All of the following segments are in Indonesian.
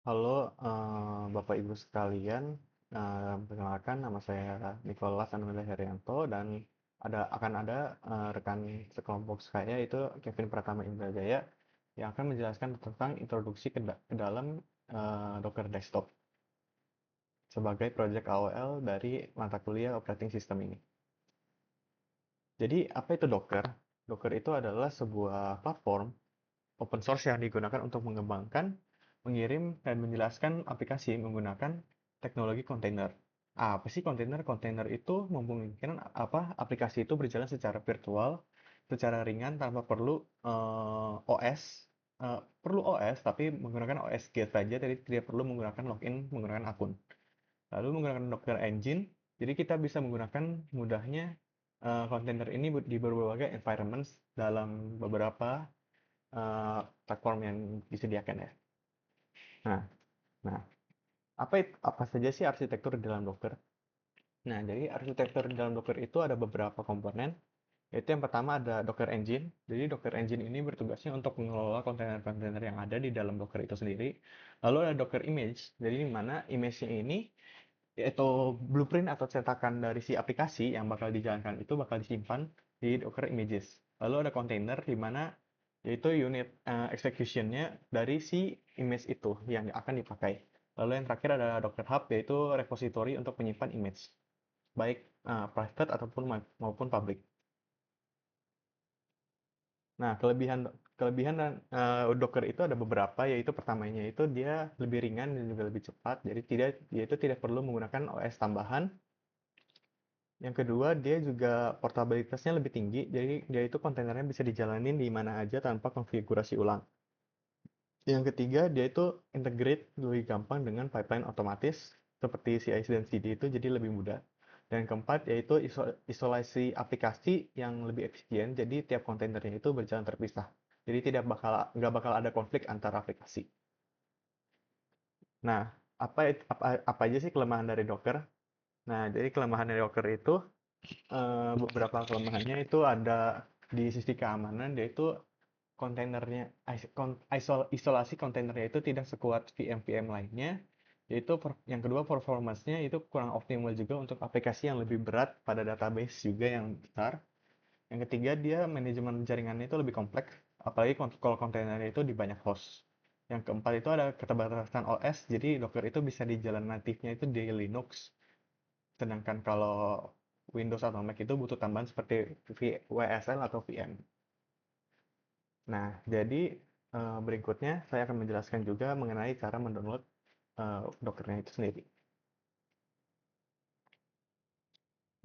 Halo, Bapak Ibu sekalian. Perkenalkan nama saya Nicholas Anumerta Herianto dan akan ada rekan sekelompok saya itu Kevin Pratama Indrajaya yang akan menjelaskan tentang introduksi ke dalam Docker Desktop sebagai project AOL dari mata kuliah operating system ini. Jadi, apa itu Docker? Docker itu adalah sebuah platform open source yang digunakan untuk mengembangkan, mengirim, dan menjelaskan aplikasi menggunakan teknologi kontainer. Apa sih kontainer? Kontainer itu memungkinkan aplikasi itu berjalan secara virtual, secara ringan tanpa perlu OS. Perlu OS tapi menggunakan OS Gate saja, jadi tidak perlu menggunakan login menggunakan akun. Lalu menggunakan Docker Engine, jadi kita bisa menggunakan mudahnya kontainer ini di berbagai environments dalam beberapa platform yang disediakan ya. Nah, nah apa saja sih arsitektur di dalam Docker? Nah, jadi arsitektur di dalam Docker itu ada beberapa komponen, yaitu yang pertama ada Docker Engine. Jadi Docker Engine ini bertugasnya untuk mengelola kontainer-kontainer yang ada di dalam Docker itu sendiri. Lalu ada Docker Image, jadi di mana image-nya ini yaitu blueprint atau cetakan dari si aplikasi yang bakal dijalankan itu bakal disimpan di Docker Images. Lalu ada container di mana yaitu unit execution-nya dari si image itu yang akan dipakai. Lalu yang terakhir ada Docker Hub yaitu repository untuk menyimpan image, baik private ataupun maupun public. Nah, kelebihan dan Docker itu ada beberapa, yaitu pertamanya itu dia lebih ringan dan juga lebih cepat. Jadi dia itu tidak perlu menggunakan OS tambahan. Yang kedua, dia juga portabilitasnya lebih tinggi, jadi dia itu kontainernya bisa dijalanin di mana aja tanpa konfigurasi ulang. Yang ketiga, dia itu integrate lebih gampang dengan pipeline otomatis seperti CI dan CD itu jadi lebih mudah. Dan yang keempat, yaitu isolasi aplikasi yang lebih efisien, jadi tiap kontainernya itu berjalan terpisah. Jadi nggak bakal ada konflik antara aplikasi. Nah, apa aja sih kelemahan dari Docker? Nah, jadi kelemahan dari Docker itu beberapa kelemahannya itu ada di sisi keamanan, yaitu kontainernya isolasi kontainernya itu tidak sekuat VM-VM lainnya. Yaitu yang kedua performance-nya itu kurang optimal juga untuk aplikasi yang lebih berat pada database juga yang besar. Yang ketiga dia manajemen jaringannya itu lebih kompleks, apalagi kalau kontainernya itu di banyak host. Yang keempat itu ada keterbatasan OS, jadi Docker itu bisa di jalan natifnya itu di Linux. Sedangkan kalau Windows atau Mac itu butuh tambahan seperti WSL atau VM. Nah, jadi berikutnya saya akan menjelaskan juga mengenai cara mendownload Dockernya itu sendiri.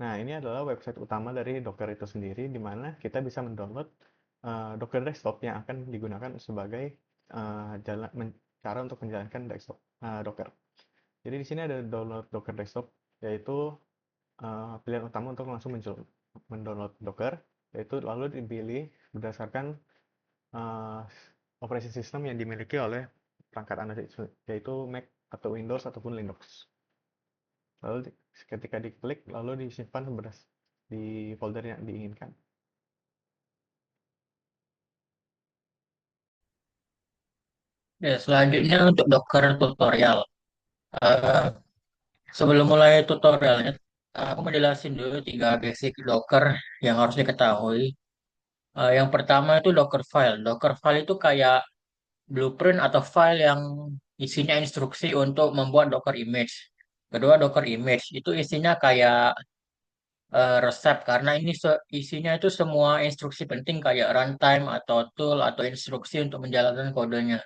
Nah, ini adalah website utama dari Docker itu sendiri, di mana kita bisa mendownload Docker Desktop yang akan digunakan sebagai cara untuk menjalankan desktop Docker. Jadi di sini ada download Docker Desktop, yaitu pilihan utama untuk langsung mendownload Docker, yaitu lalu dipilih berdasarkan uh, operasi sistem yang dimiliki oleh perangkat Anda, yaitu Mac atau Windows ataupun Linux. Lalu ketika diklik, lalu disimpan di folder yang diinginkan. Ya, selanjutnya untuk Docker tutorial. Eh, Sebelum mulai tutorialnya, aku mau jelasin dulu tiga basic Docker yang harus diketahui. Yang pertama itu Docker file. Docker file itu kayak blueprint atau file yang isinya instruksi untuk membuat Docker image. Kedua, Docker image itu isinya kayak resep karena ini isinya itu semua instruksi penting kayak runtime atau tool atau instruksi untuk menjalankan kodenya.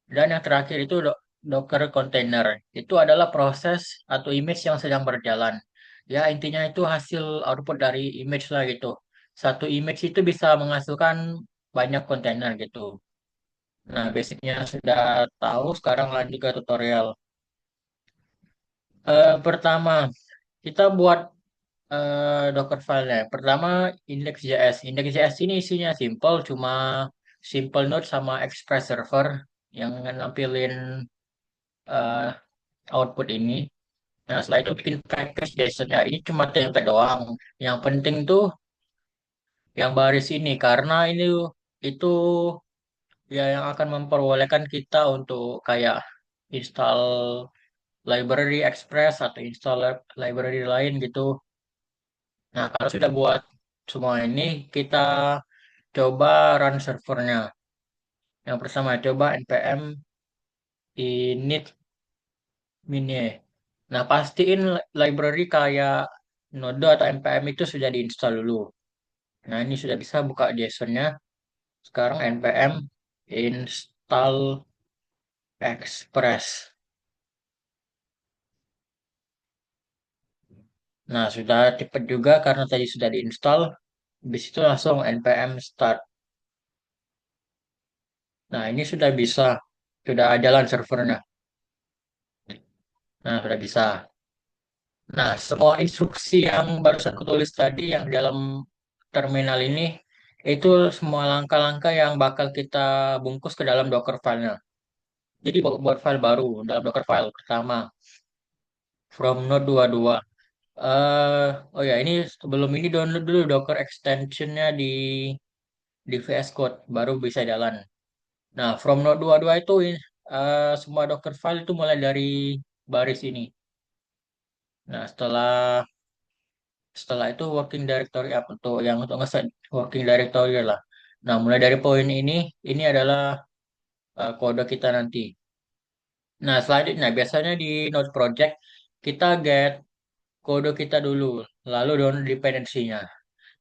Dan yang terakhir itu Docker container. Itu adalah proses atau image yang sedang berjalan. Ya, intinya itu hasil output dari image lah gitu. Satu image itu bisa menghasilkan banyak kontainer gitu. Nah, basicnya sudah tahu, sekarang lanjut ke tutorial. Pertama, kita buat Docker file-nya. Pertama, index.js. Index.js ini isinya simple, cuma simple node sama express server yang nampilin eh, output ini. Nah, setelah itu bikin package JSON. Ya, ini cuma template doang. Yang penting tuh yang baris ini, karena itu ya yang akan memperbolehkan kita untuk kayak install library Express atau install library lain gitu. Nah, kalau sudah buat semua ini, kita coba run servernya. Yang pertama, coba npm init mini. Nah, pastiin library kayak Node atau npm itu sudah diinstal dulu. Nah, ini sudah bisa buka JSON-nya. Sekarang npm install express. Nah, sudah cepat juga karena tadi sudah diinstal. Habis itu langsung npm start. Nah, ini sudah bisa. Sudah jalan servernya. Nah, sudah bisa. Nah, semua instruksi yang barusan aku tulis tadi yang dalam terminal ini, itu semua langkah-langkah yang bakal kita bungkus ke dalam Docker file-nya. Jadi buat file baru dalam Docker file pertama, from node 22. Oh ya, ini sebelum ini download dulu Docker extension-nya di VS Code, baru bisa jalan. Nah, from node 22 itu semua Docker file itu mulai dari baris ini. Nah, setelah itu working directory apa tuh yang untuk ngeset working directory lah. Nah, mulai dari poin ini adalah kode kita nanti. Nah, selanjutnya biasanya di Node Project kita get kode kita dulu, lalu download dependensinya.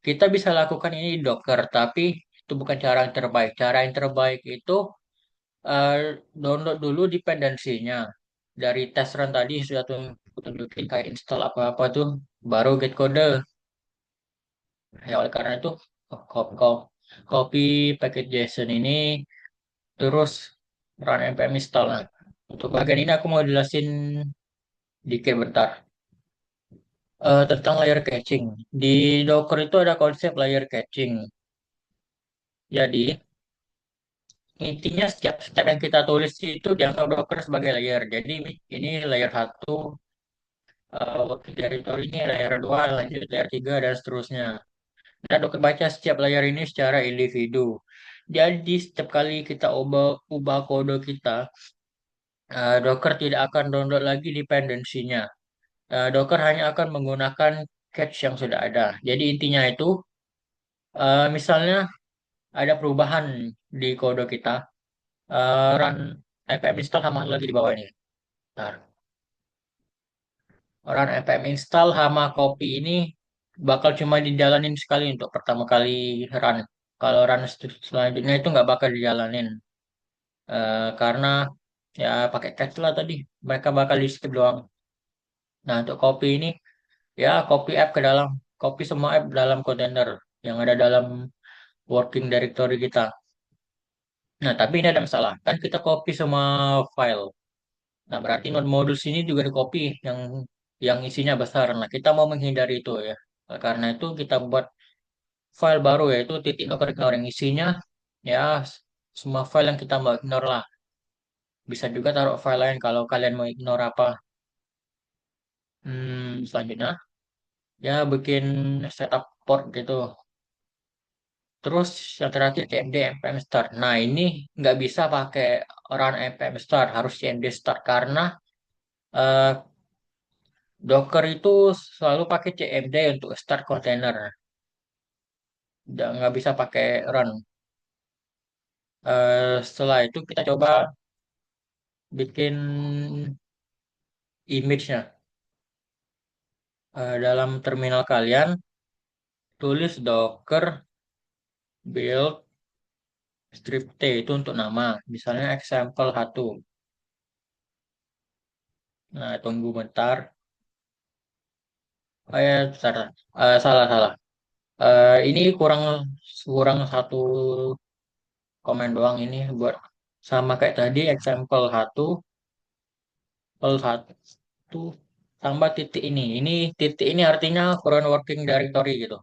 Kita bisa lakukan ini di Docker, tapi itu bukan cara yang terbaik. Cara yang terbaik itu eh, download dulu dependensinya. Dari tes run tadi sudah tunjukin kayak install apa-apa tuh, baru get kode. Ya, oleh karena itu copy package JSON ini terus run npm install. Nah, untuk bagian ini aku mau jelasin dikit bentar. Tentang layer caching. Di Docker itu ada konsep layer caching. Jadi intinya setiap yang kita tulis itu dianggap Docker sebagai layer. Jadi ini layer satu, working directory ini layer 2, lanjut layer 3 dan seterusnya. Dan Docker baca setiap layer ini secara individu. Jadi setiap kali kita ubah kode kita, Docker tidak akan download lagi dependensinya. Docker hanya akan menggunakan cache yang sudah ada. Jadi intinya itu, misalnya ada perubahan di kode kita, run npm install sama lagi di bawah ini. Bentar. Run npm install sama copy ini bakal cuma dijalanin sekali untuk pertama kali run. Kalau run selanjutnya itu nggak bakal dijalanin. Karena ya pakai cache lah tadi. Mereka bakal di skip doang. Nah, untuk copy ini ya copy app ke dalam, copy semua app dalam kontainer yang ada dalam working directory kita. Nah, tapi ini ada masalah. Kan kita copy semua file. Nah, berarti node modus ini juga di copy yang isinya besar. Nah, kita mau menghindari itu ya. Karena itu kita buat file baru yaitu titik docker ignore yang isinya ya semua file yang kita mau ignore lah. Bisa juga taruh file lain kalau kalian mau ignore apa. Selanjutnya ya bikin setup port gitu. Terus yang terakhir cmd npm start. Nah, ini nggak bisa pakai run npm start, harus cmd start karena eh, Docker itu selalu pakai cmd untuk start container. Nggak bisa pakai run. Setelah itu kita coba bikin image-nya. Dalam terminal kalian, tulis docker build strip T itu untuk nama. Misalnya example 1. Nah, tunggu bentar. Oh ya, bentar. Salah, salah. Ini kurang kurang satu komen doang ini buat sama kayak tadi example 1 L 1 tambah titik ini. Ini titik ini artinya current working directory gitu.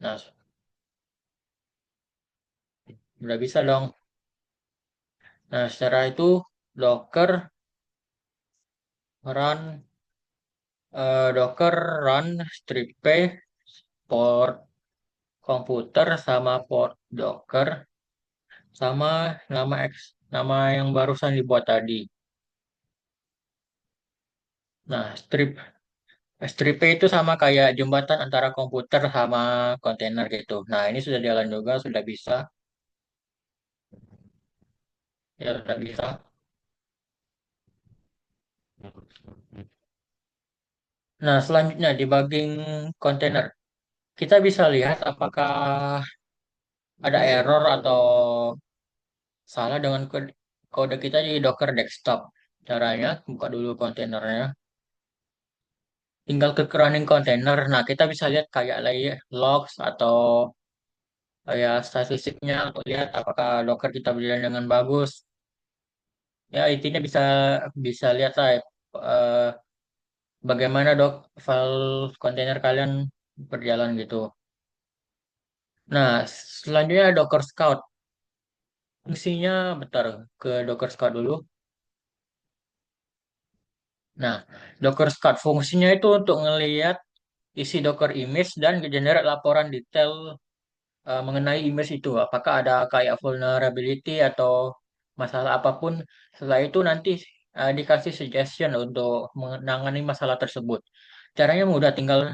Nah, udah bisa dong. Nah, secara itu Docker run Docker run strip p port komputer sama port Docker sama nama yang barusan dibuat tadi. Nah, strip itu sama kayak jembatan antara komputer sama kontainer gitu. Nah, ini sudah jalan juga, sudah bisa. Ya, sudah bisa. Nah, selanjutnya di bagian kontainer, kita bisa lihat apakah ada error atau salah dengan kode kita di Docker desktop. Caranya, buka dulu kontainernya. Tinggal klik running container. Nah, kita bisa lihat kayak logs atau kayak statistiknya untuk lihat apakah Docker kita berjalan dengan bagus. Ya, intinya bisa bisa lihat lah eh, bagaimana file kontainer kalian berjalan gitu. Nah, selanjutnya Docker Scout. Fungsinya bentar ke Docker Scout dulu. Nah, Docker Scout fungsinya itu untuk ngelihat isi Docker image dan generate laporan detail mengenai image itu. Apakah ada kayak vulnerability atau masalah apapun. Setelah itu nanti dikasih suggestion untuk menangani masalah tersebut. Caranya mudah, tinggal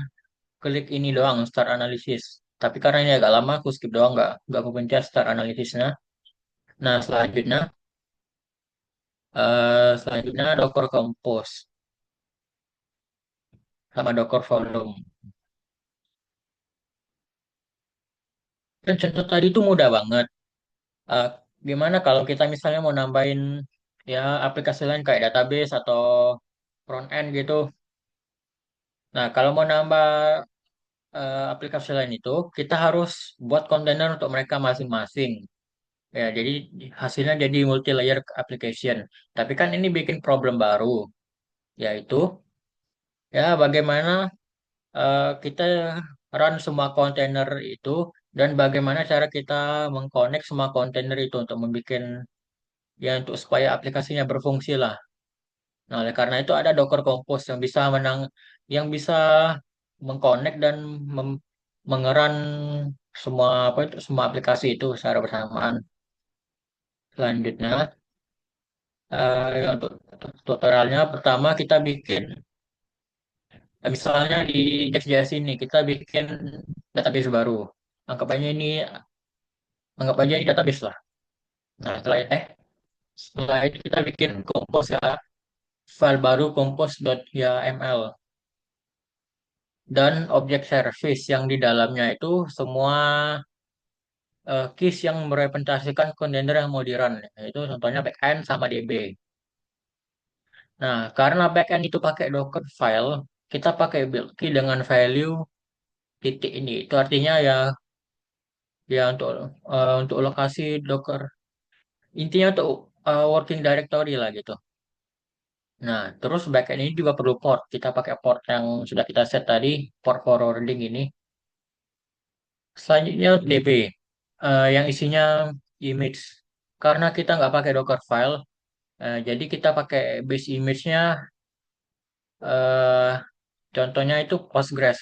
klik ini doang, start analysis. Tapi karena ini agak lama, aku skip doang, nggak aku pencet start analisisnya. Nah, selanjutnya Docker Compose sama Docker Volume. Dan contoh tadi itu mudah banget. Eh, Gimana kalau kita misalnya mau nambahin ya aplikasi lain kayak database atau front end gitu. Nah, kalau mau nambah aplikasi lain itu, kita harus buat kontainer untuk mereka masing-masing. Ya, jadi hasilnya jadi multi layer application. Tapi kan ini bikin problem baru, yaitu ya bagaimana kita run semua kontainer itu dan bagaimana cara kita mengconnect semua kontainer itu untuk membuat ya untuk supaya aplikasinya berfungsi lah. Nah, oleh karena itu ada Docker Compose yang bisa mengconnect dan mengeran semua apa itu semua aplikasi itu secara bersamaan. Selanjutnya ya untuk tutorialnya pertama kita bikin misalnya di Next.js ini kita bikin database baru. Anggap aja ini anggap aja ini database lah. Nah, setelah itu kita bikin compose ya, file baru compose.yml dan objek service yang di dalamnya itu semua keys yang merepresentasikan kontainer yang mau di-run. Itu contohnya backend sama DB. Nah, karena backend itu pakai Docker file, kita pakai build key dengan value titik ini. Itu artinya ya ya untuk lokasi Docker. Intinya untuk working directory lah gitu. Nah, terus backend ini juga perlu port. Kita pakai port yang sudah kita set tadi, port forwarding ini. Selanjutnya DB, yang isinya image. Karena kita nggak pakai Docker file, jadi kita pakai base image-nya, eh, contohnya itu Postgres.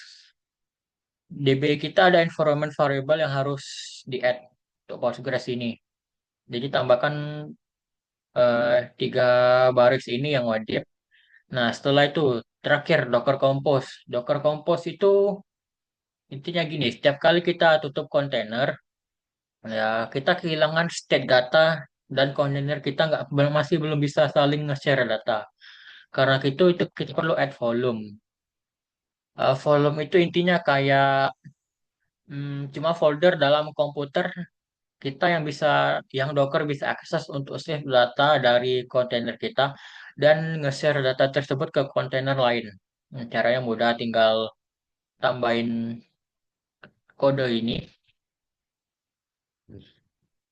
DB kita ada environment variable yang harus di-add untuk Postgres ini. Jadi tambahkan 3 baris ini yang wajib. Nah, setelah itu terakhir Docker Compose. Docker Compose itu intinya gini, setiap kali kita tutup kontainer, ya kita kehilangan state data dan kontainer kita nggak masih belum bisa saling nge-share data. Karena itu kita perlu add volume. Volume itu intinya kayak cuma folder dalam komputer kita yang Docker bisa akses untuk save data dari kontainer kita dan nge-share data tersebut ke kontainer lain. Caranya mudah, tinggal tambahin kode ini.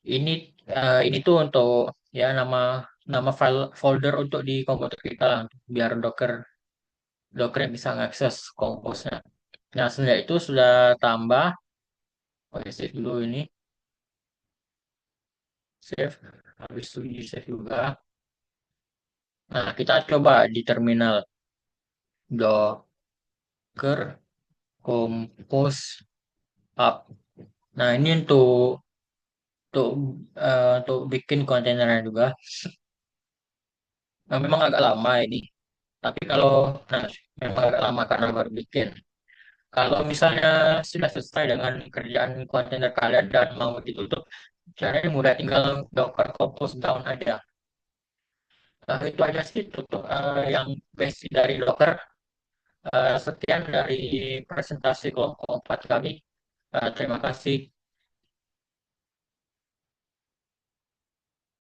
Ini ini tuh untuk ya nama file folder untuk di komputer kita lah, biar Docker yang bisa mengakses Compose-nya. Nah, setelah itu sudah tambah, oke save dulu ini, save, habis itu di save juga. Nah, kita coba di terminal Docker Compose up. Nah, ini untuk untuk untuk bikin kontainernya juga. Memang agak lama ini. Tapi kalau nah, memang agak lama karena baru bikin. Kalau misalnya sudah selesai dengan kerjaan kontainer kalian dan mau ditutup, caranya mudah, tinggal Docker Compose down aja. Itu aja sih tutup yang basic dari Docker. Sekian dari presentasi kelompok 4 kami. Terima kasih.